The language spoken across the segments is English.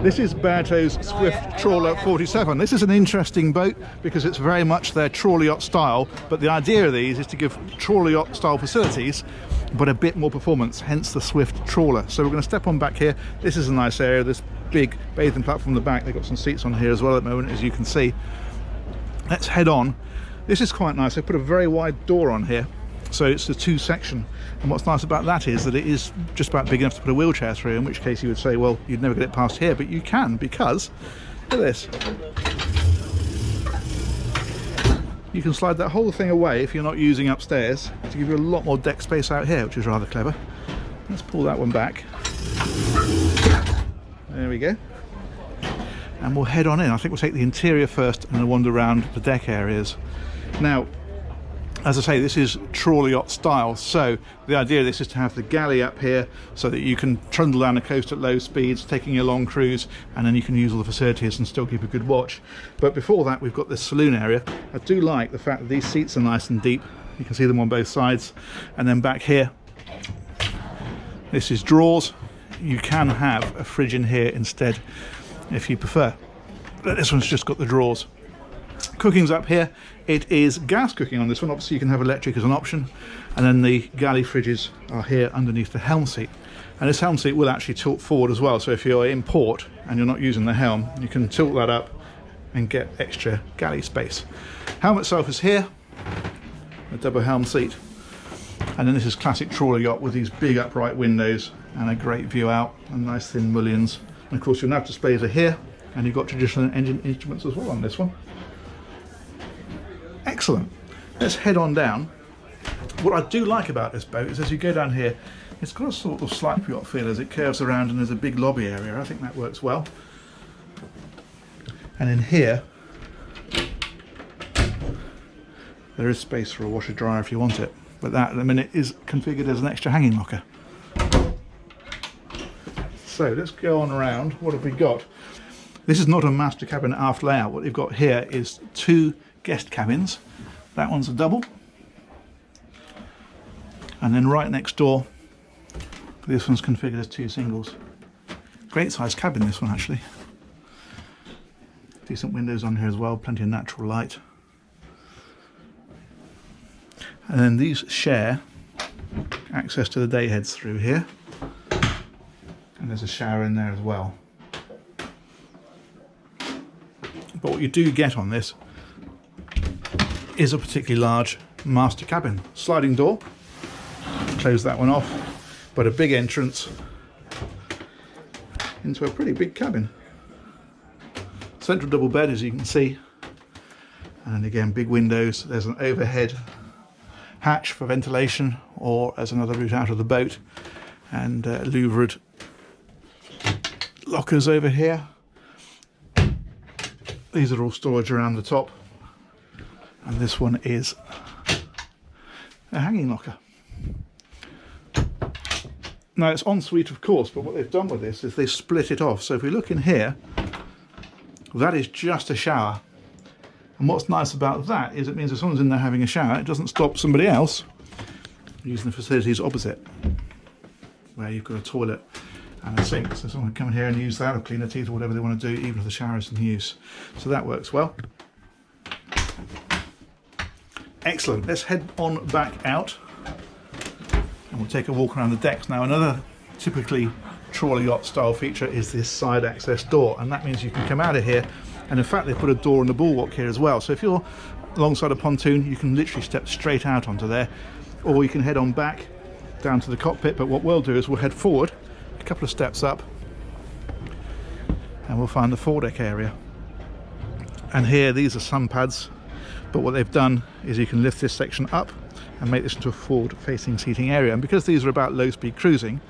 This is Beneteau's Swift Trawler 47. This is an interesting boat because it's very much their trawler yacht style, but the idea of these is to give trawler yacht style facilities but a bit more performance, hence the Swift Trawler. So we're going to step on back here. This is a nice area, this big bathing platform in the back. They've got some seats on here as well at the moment, as you can see. Let's head on. This is quite nice. They put a very wide door on here, so it's a two section, and what's nice about that is that it is just about big enough to put a wheelchair through, in which case you would say, well, you'd never get it past here, but you can, because look at this. You can slide that whole thing away if you're not using upstairs to give you a lot more deck space out here, which is rather clever. Let's pull that one back. There we go. And we'll head on in. I think we'll take the interior first and then wander around the deck areas. Now, as I say, this is trawler yacht style, so the idea of this is to have the galley up here so that you can trundle down the coast at low speeds, taking a long cruise, and then you can use all the facilities and still keep a good watch. But before that, we've got this saloon area. I do like the fact that these seats are nice and deep. You can see them on both sides. And then back here, this is drawers. You can have a fridge in here instead if you prefer, but this one's just got the drawers. Cooking's up here. It is gas cooking on this one. Obviously you can have electric as an option, and then the galley fridges are here underneath the helm seat, and this helm seat will actually tilt forward as well, so if you're in port and you're not using the helm, you can tilt that up and get extra galley space. Helm itself is here, a double helm seat, and then this is classic trawler yacht with these big upright windows and a great view out and nice thin mullions. And of course your nav displays are here, and you've got traditional engine instruments as well on this one. Excellent. Let's head on down. What I do like about this boat is as you go down here, it's got a sort of slight yacht feel as it curves around, and there's a big lobby area. I think that works well. And in here, there is space for a washer dryer if you want it, but that at the minute is configured as an extra hanging locker. So let's go on around. What have we got? This is not a master cabin aft layout. What you've got here is two guest cabins. That one's a double, and then right next door this one's configured as two singles. Great size cabin this one actually. Decent windows on here as well, plenty of natural light. And then these share access to the day heads through here, and there's a shower in there as well. But what you do get on this is a particularly large master cabin. Sliding door, close that one off, but a big entrance into a pretty big cabin. Central double bed, as you can see, and again big windows. There's an overhead hatch for ventilation, or as another route out of the boat, and louvered lockers over here. These are all storage around the top. And this one is a hanging locker. Now it's ensuite of course, but what they've done with this is they split it off. So if we look in here, that is just a shower. And what's nice about that is it means if someone's in there having a shower, it doesn't stop somebody else using the facilities opposite, where you've got a toilet and a sink. So someone can come in here and use that, or clean their teeth or whatever they want to do, even if the shower is in use. So that works well. Excellent. Let's head on back out and we'll take a walk around the decks. Now another typically trawler yacht style feature is this side access door, and that means you can come out of here, and in fact they put a door in the bulwark here as well, so if you're alongside a pontoon you can literally step straight out onto there, or you can head on back down to the cockpit. But what we'll do is we'll head forward a couple of steps up and we'll find the foredeck area, and here these are sun pads. But what they've done is you can lift this section up and make this into a forward-facing seating area. And because these are about low-speed cruising,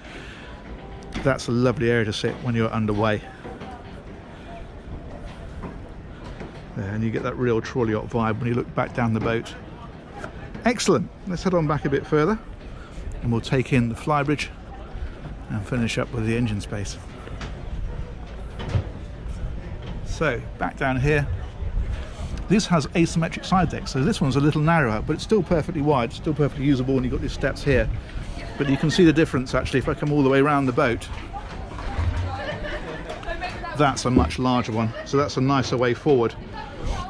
that's a lovely area to sit when you're underway. There, and you get that real trawler yacht vibe when you look back down the boat. Excellent. Let's head on back a bit further and we'll take in the Flybridge and finish up with the engine space. So back down here, this has asymmetric side decks, so this one's a little narrower, but it's still perfectly wide, still perfectly usable, and you've got these steps here. But you can see the difference actually if I come all the way around the boat. that's a much larger one, so that's a nicer way forward.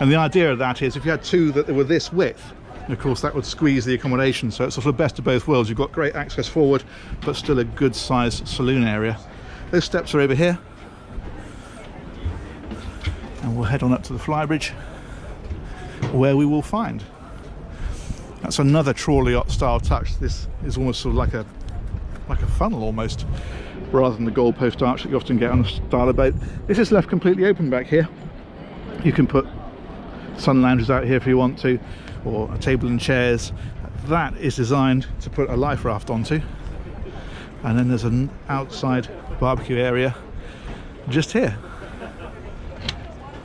And the idea of that is if you had two that were this width, of course that would squeeze the accommodation, so it's sort of the best of both worlds. You've got great access forward but still a good sized saloon area. Those steps are over here, and we'll head on up to the Flybridge, where we will find. That's another trawler yacht style touch. This is almost sort of like a funnel almost, rather than the goalpost arch that you often get on a style of boat. This is left completely open back here. You can put sun lounges out here if you want to, or a table and chairs. That is designed to put a life raft onto, and then there's an outside barbecue area just here.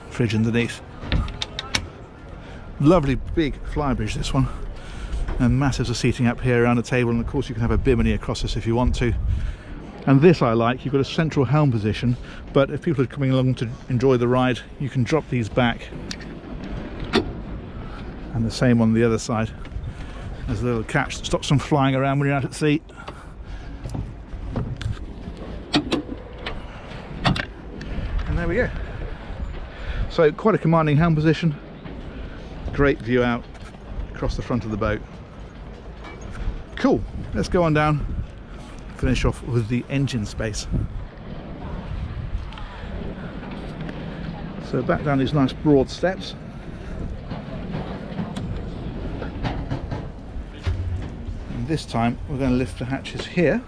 Fridge underneath. Lovely big Flybridge, this one, and masses of seating up here around the table, and of course you can have a bimini across this if you want to. And this I like, you've got a central helm position, but if people are coming along to enjoy the ride, you can drop these back, and the same on the other side. There's a little catch that stops them flying around when you're out at sea. And there we go. So quite a commanding helm position, great view out across the front of the boat. Cool, let's go on down, finish off with the engine space. So back down these nice broad steps. And this time we're going to lift the hatches here.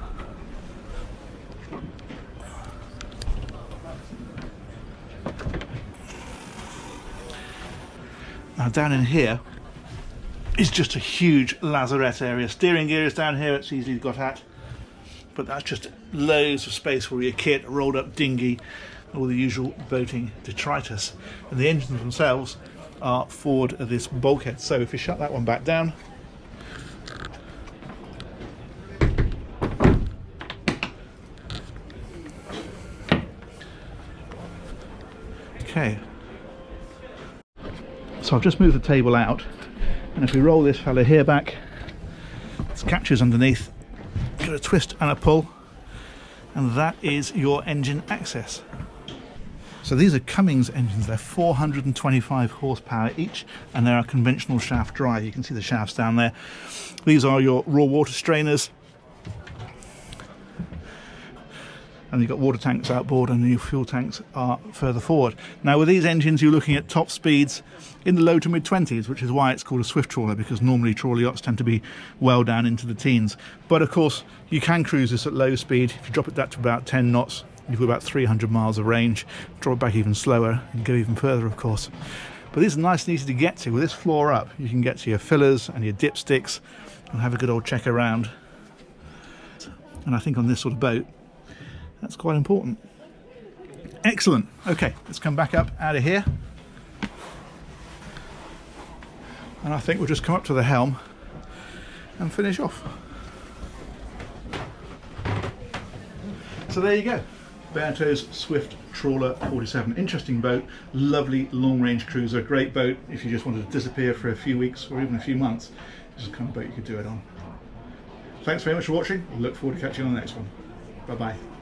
Now down in here is just a huge lazarette area. Steering gear is down here, it's easily got at, but that's just loads of space for your kit, a rolled up dinghy, all the usual boating detritus. And the engines themselves are forward of this bulkhead. So if you shut that one back down, okay. So I've just moved the table out, and if we roll this fella here back, it catches underneath, got a twist and a pull, and that is your engine access. So these are Cummins engines, they're 425 horsepower each, and they are conventional shaft drive. You can see the shafts down there. These are your raw water strainers, and you've got water tanks outboard, and your fuel tanks are further forward. Now with these engines you're looking at top speeds in the low to mid 20s, which is why it's called a Swift Trawler, because normally trawler yachts tend to be well down into the teens. But of course you can cruise this at low speed. If you drop it that to about 10 knots, you've got about 300 miles of range. Drop it back even slower and go even further, of course. But these are nice and easy to get to. With this floor up, you can get to your fillers and your dipsticks and have a good old check around. And I think on this sort of boat, that's quite important. Excellent. Okay, let's come back up out of here. And I think we'll just come up to the helm and finish off. So there you go. Beneteau's Swift Trawler 47. Interesting boat, lovely long-range cruiser, great boat if you just wanted to disappear for a few weeks or even a few months. This is the kind of boat you could do it on. Thanks very much for watching. We'll look forward to catching you on the next one. Bye-bye.